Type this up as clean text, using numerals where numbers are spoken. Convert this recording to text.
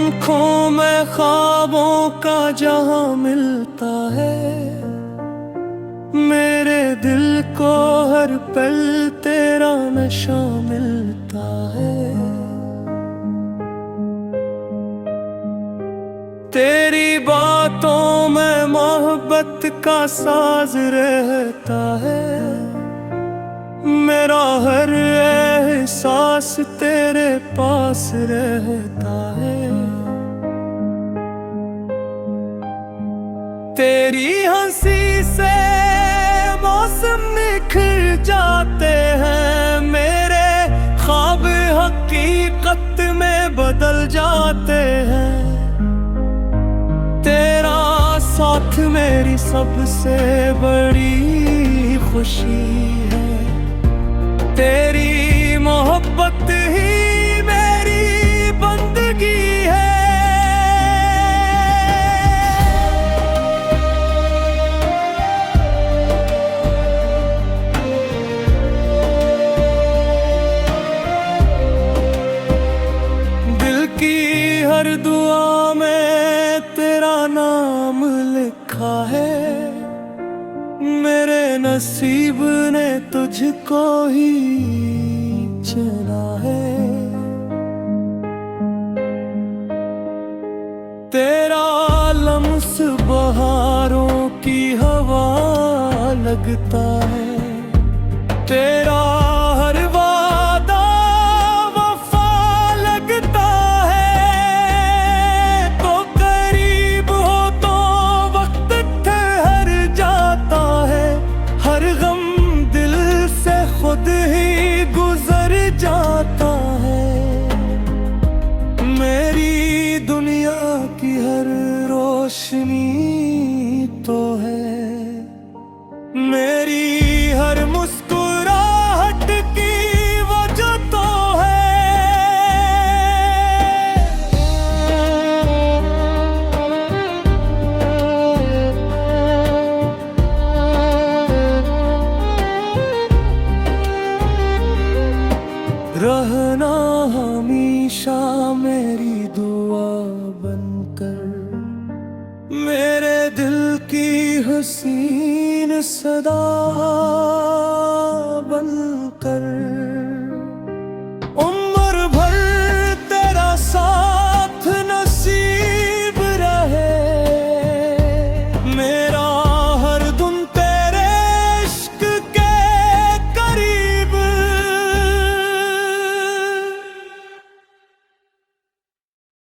आँखों में ख्वाबों का जहां मिलता है, मेरे दिल को हर पल तेरा नशा मिलता है। तेरी बातों में मोहब्बत का साज रहता है, मेरा हर एहसास तेरे पास रहता है। तेरी हंसी से मौसम निखर जाते हैं, मेरे ख्वाब हकीकत में बदल जाते हैं। तेरा साथ मेरी सबसे बड़ी खुशी है, तेरी मोहब्बत ही मेरी बंदगी है। दिल की हर दुआ में तेरा नाम लिखा है, मेरे नसीब ने तुझको ही चुना है। तेरा लम्स बहारों की हवा लगता है, तेरा हर वादा वफा लगता है। तो करीब हो तो वक्त ठहर जाता है, हर गम दिल से खुद ही गुजर जाता है। मेरी दुनिया की हर रोशनी तो है, मेरी हर मुस्कुराहट की वजह तो है। रहना हमेशा मेरी दुआ बनकर, मेरे दिल की हसीन सदा बनकर।